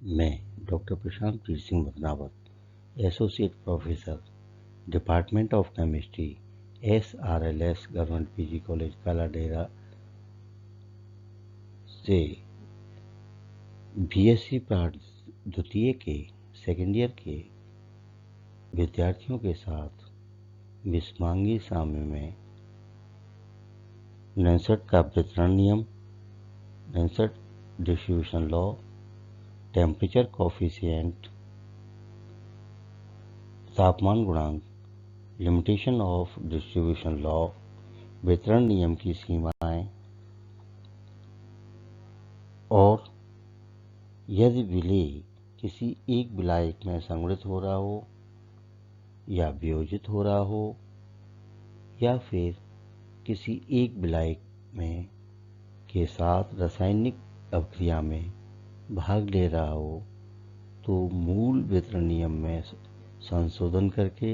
मैं doctor Prashant Peer Singh Bhadnawat, associate professor, department of chemistry, SRLS government PG college Kaladera से BSc part द्वितीय के सेकेंड ईयर के विद्यार्थियों के साथ विषमांगी साम्य में नैसर्ट का वितरण नियम, नैसर्ट डिस्ट्रीब्यूशन लॉ, टेम्परेचर कोफिशिएंट, तापमान गुणांक, लिमिटेशन ऑफ डिस्ट्रीब्यूशन लॉ, वितरण नियम की सीमाएं और यदि विलेय किसी एक विलायक में संगृहीत हो रहा हो या वियोजित हो रहा हो या फिर किसी एक विलायक में के साथ रासायनिक अभिक्रिया में भाग ले रहा हो तो मूल वितरण नियम में संशोधन करके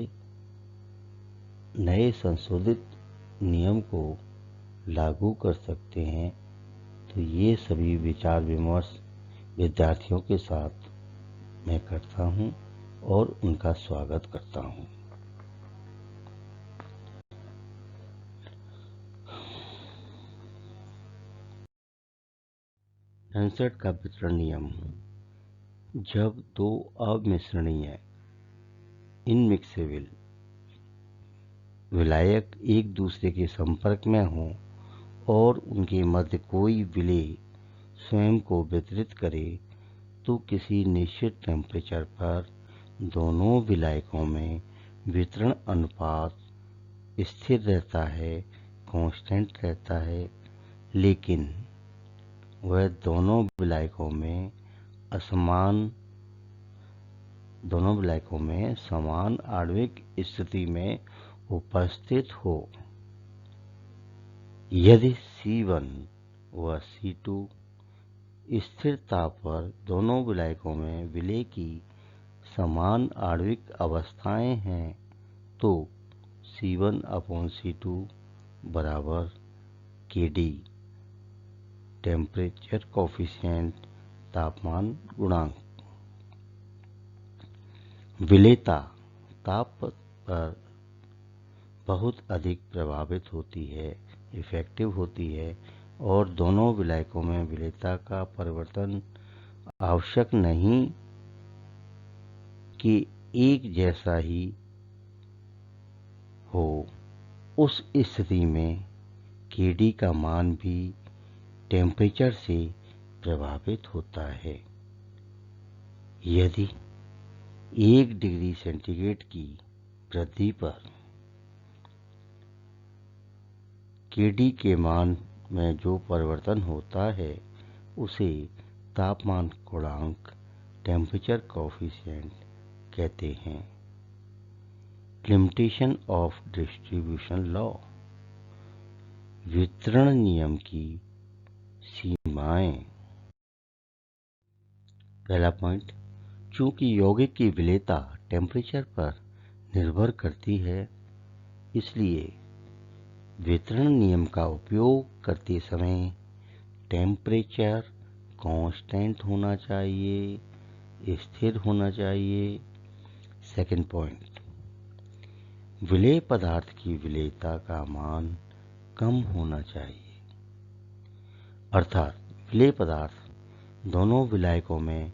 नए संशोधित नियम को लागू कर सकते हैं। तो ये सभी विचार विमर्श विद्यार्थियों के साथ मैं करता हूं और उनका स्वागत करता हूं। नैसर्ट का वितरण नियम। जब दो अमिश्रणीय इनमिक्सेबल विलायक एक दूसरे के संपर्क में हों और उनके मध्य कोई विलेय स्वयं को वितरित करे तो किसी निश्चित टेम्परेचर पर दोनों विलायकों में वितरण अनुपात स्थिर रहता है, कांस्टेंट रहता है, लेकिन वह दोनों विलायकों में समान आणविक स्थिति में उपस्थित हो। यदि C1 व C2 स्थिर ताप पर दोनों विलायकों में विलेय की समान आणविक अवस्थाएं हैं तो C1/C2 बराबर KD, टेम्परेचर कोफिशिएंट, तापमान गुणांक। विलेयता ताप पर बहुत अधिक प्रभावित होती है, इफेक्टिव होती है और दोनों विलायकों में विलेयता का परिवर्तन आवश्यक नहीं कि एक जैसा ही हो। उस स्थिति में KD का मान भी टेम्परेचर से प्रभावित होता है। यदि 1 डिग्री सेंटीग्रेड की वृद्धि पर KD के मान में जो परिवर्तन होता है उसे तापमान गुणांक, टेम्परेचर कोफिशिएंट कहते हैं। लिमिटेशन ऑफ डिस्ट्रीब्यूशन लॉ, वितरण नियम की सीमाएं। पहला पॉइंट, चूंकि यौगिक की विलेयता टेम्परेचर पर निर्भर करती है, इसलिए वितरण नियम का उपयोग करते समय टेम्परेचर कांस्टेंट होना चाहिए, स्थिर होना चाहिए। सेकंड पॉइंट, विलेय पदार्थ की विलेयता का मान कम होना चाहिए, अर्थात विलेय पदार्थ दोनों विलायकों में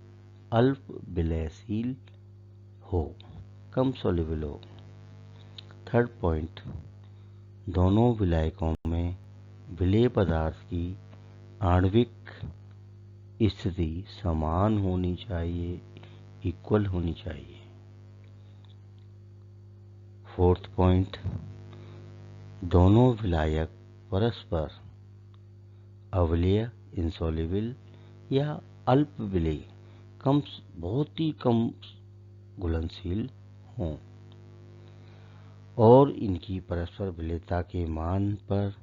अल्प विलयशील हो, कम सॉल्युबल हो। थर्ड पॉइंट, दोनों विलायकों में विलेय पदार्थ की आणविक स्थिति समान होनी चाहिए, इक्वल होनी चाहिए। फोर्थ पॉइंट, दोनों विलायक परस्पर अवलेय, इनसॉल्युबल या अल्प विलेय, बहुत ही कम घुलनशील हों और इनकी परस्पर विलेयता के मान पर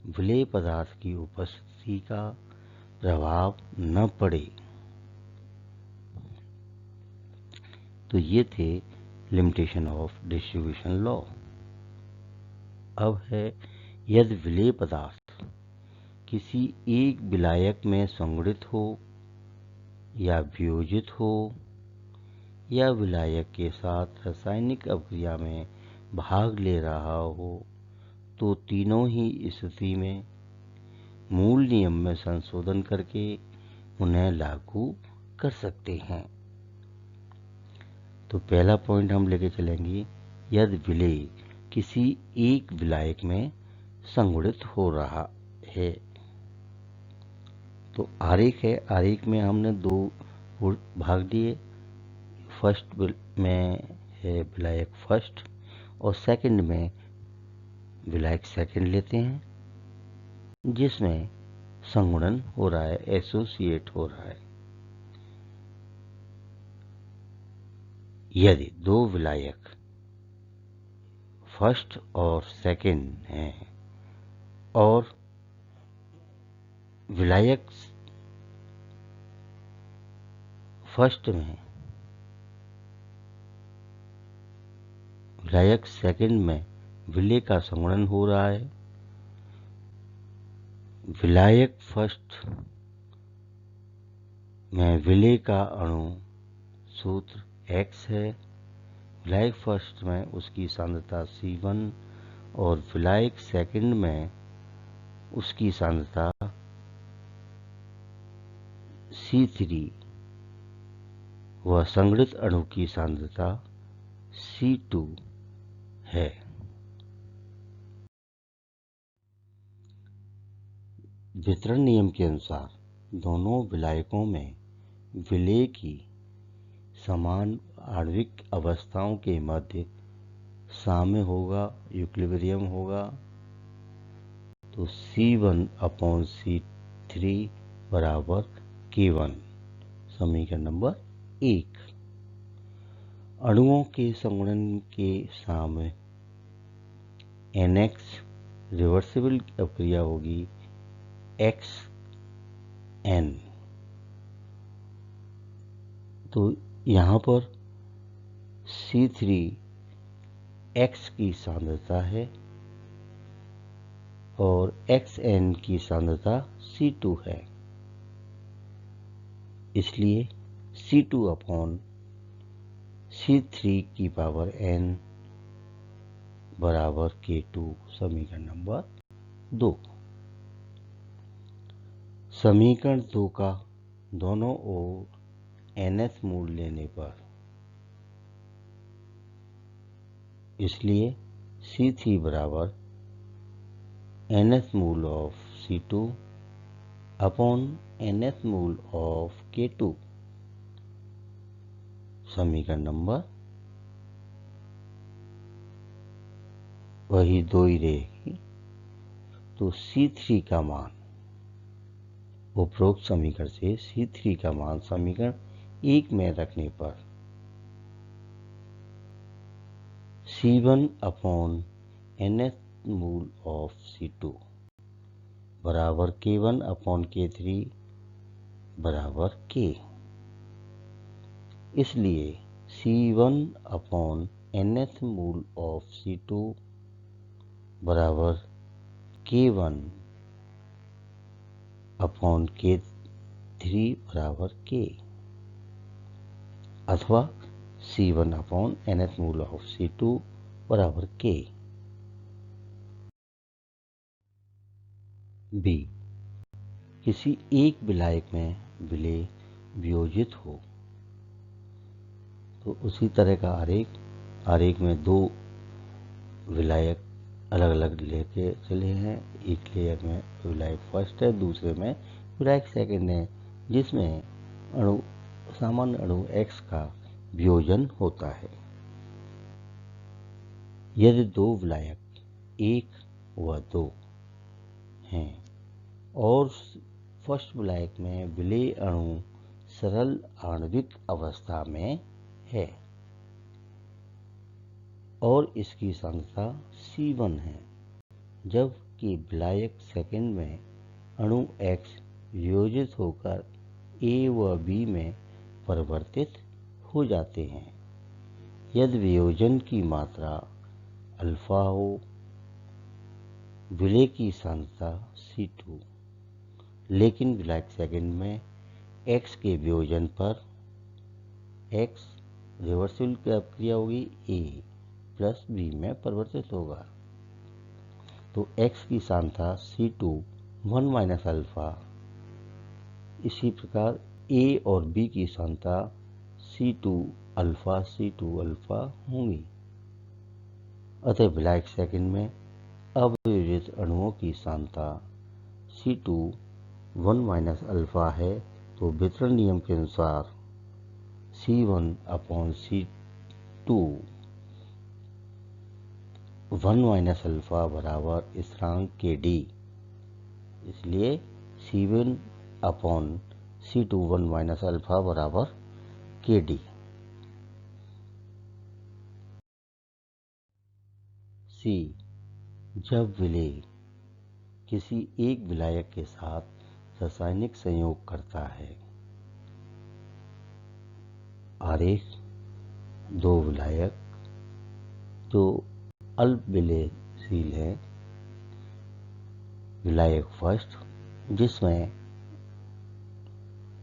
विलेय पदार्थ की उपस्थिति का प्रभाव न पड़े। तो ये थे लिमिटेशन ऑफ डिस्ट्रीब्यूशन लॉ। अब है, यदि विलेय पदार्थ किसी एक विलायक में संगृहीत हो या वियोजित हो या विलायक के साथ रासायनिक अभिक्रिया में भाग ले रहा हो तो तीनों ही स्थिति में मूल नियम में संशोधन करके उन्हें लागू कर सकते हैं। तो पहला पॉइंट हम लेके चलेंगे, यदि विलेय किसी एक विलायक में संगुणित हो रहा है। तो आरेख है, आरेख में हमने दो भाग दिए। फर्स्ट में है विलायक फर्स्ट और सेकंड में विलायक सेकंड लेते हैं, जिसमें संगुणन हो रहा है, एसोसिएट हो रहा है। यदि दो विलायक फर्स्ट और सेकंड हैं और विलायक फर्स्ट में विलायक सेकंड में विलेय का संगुणन हो रहा है, विलायक फर्स्ट में विलेय का अणु सूत्र X है, विलायक फर्स्ट में उसकी सांद्रता C1 और विलायक सेकंड में उसकी सांद्रता C3 व संगृहीत अणु की सांद्रता C2 है। वितरण नियम के अनुसार दोनों विलायकों में विलेय की समान आणविक अवस्थाओं के मध्य साम्य होगा, इक्विलिब्रियम होगा। तो C1/C3 बराबर K1, समीकरण नंबर 1। अणुओं के संगुणन के साम्य NX रिवर्सिबल अभिक्रिया होगी XN। तो यहाँ पर C3 X की सांद्रता है और XN की सांद्रता C2 है, इसलिए C2/C3n बराबर K2, समीकरण नंबर 2। समीकरण 2 का दोनों ओर NS मूल लेने पर, इसलिए C3 बराबर NS मूल ऑफ C2 अपॉन NS मूल ऑफ K2, समीकरण नंबर वही दो ही रहेगी। तो C3 का मान उपरोक्त समीकरण से C3 का मान समीकरण 1 में रखने पर C1/NS मूल ऑफ C2 बराबर K1/K3 बराबर K। इसलिए C1/NS मूल ऑफ C2 बराबर K1/K3 बराबर K, अथवा C1/NS मूल ऑफ C2 बराबर K। B, किसी एक विलायक में विलेय वियोजित हो। तो उसी तरह का आरेख में दो विलायक अलग अलग लेके चले हैं। एक लेयर में विलायक फर्स्ट है, दूसरे में विलायक सेकंड है, जिसमें सामान्य अणु X का वियोजन होता है। यदि दो विलायक 1 व 2 हैं और फर्स्ट विलायक में विलेय अणु सरल आणविक अवस्था में है और इसकी सांद्रता C1 है, जबकि विलायक सेकंड में अणु X वियोजित होकर A व B में परिवर्तित हो जाते हैं। यदि वियोजन की मात्रा अल्फा हो, विलेय की सांद्रता C2, लेकिन विलायक सेकंड में x के वियोजन पर x रिवर्सिबल क्रिया होगी, a प्लस b में परिवर्तित होगा। तो x की सांता C2 1 माइनस अल्फा, इसी प्रकार a और b की सांता C2 अल्फा होंगी। अतः विलायक सेकंड में अवियोजित अणुओं की सांता C2 1 माइनस अल्फा है, तो वितरण नियम के अनुसार C1 upon C2 1 minus alpha बराबर स्थिरांक KD, इसलिए C1 upon C2 1 minus alpha बराबर KD। C, जब विलेय किसी एक विलायक के साथ रासायनिक संयोग करता है। आरेख दो विलायक जो अल्प विलेयशील है। विलायक फर्स्ट, जिसमें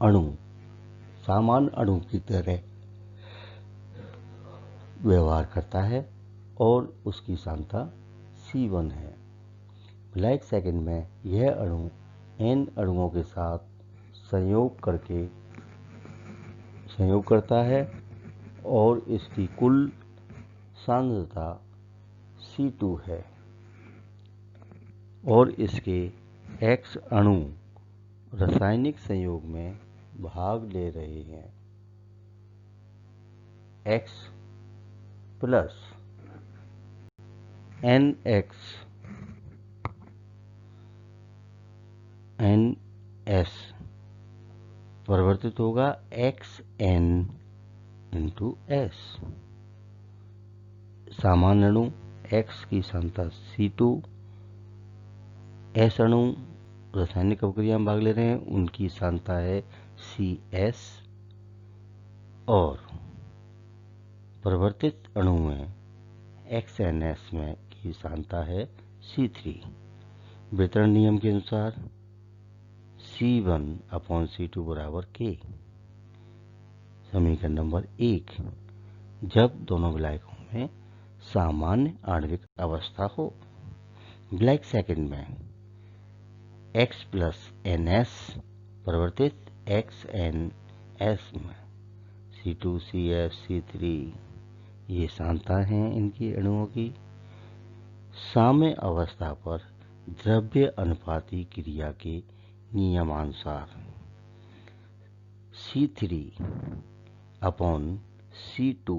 अणु सामान्य अणु की तरह व्यवहार करता है और उसकी सांता C1 है। विलायक सेकंड में यह अणु N अणुओं के साथ संयोग करता है और इसकी कुल सांद्रता C2 है और इसके X अणु रासायनिक संयोग में भाग ले रहे हैं। X प्लस NS परिवर्तित होगा XN इंटू S। सामान्य अणु X की सांता C2, S अणु रासायनिक अभिक्रिया में भाग ले रहे हैं, उनकी सांता है CS और परिवर्तित अणु में XNS में की सांता है C3। वितरण नियम के अनुसार C1 अपॉन C2 बराबर K। समीकरण नंबर 1, जब दोनों विलायकों में सामान्य आणविक अवस्था हो। विलायक सेकंड में X प्लस NS परिवर्तित XNS में C2 CS C3, ये सांता हैं इनकी अणुओं की। साम्य अवस्था पर द्रव्य अनुपाती क्रिया के नियमानुसार C3 upon C2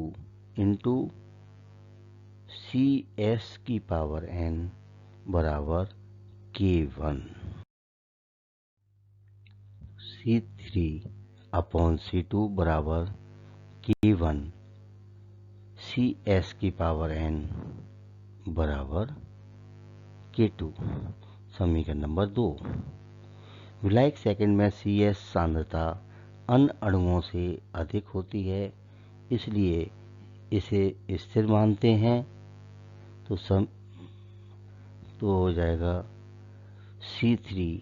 into CS की पावर N बराबर K1। C3 अपॉन C2 बराबर K1, CS की पावर N बराबर K2। समीकरण नंबर 2, विलायक सेकंड में CS सांद्रता अन्य अणुओं से अधिक होती है, इसलिए इसे स्थिर मानते हैं। तो हो जाएगा C3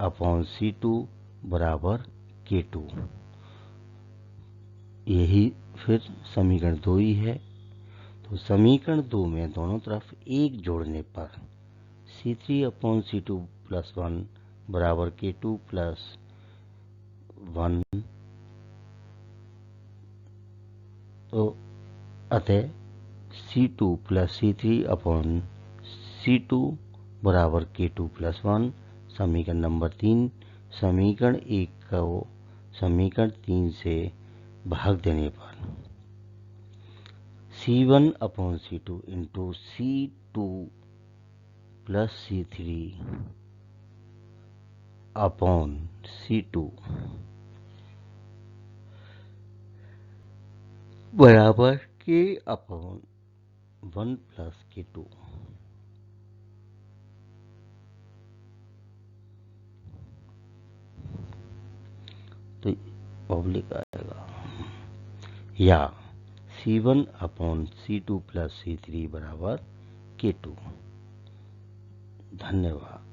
अपॉन C2 बराबर K2। यही फिर समीकरण 2 ही है। तो समीकरण 2 में दोनों तरफ 1 जोड़ने पर C3 अपॉन C2 प्लस 1 बराबर K2 प्लस 1, तो अतः C2 plus C3 upon C2 बराबर K2 प्लस 1। समीकरण नंबर 3, समीकरण 1 को समीकरण 3 से भाग देने पर C1 upon C2 into C2 plus C3 upon C2 बराबर K अपॉन 1 प्लस K2। तो पब्लिक आएगा, या C1 upon C2 plus C3 बराबर K2। धन्यवाद।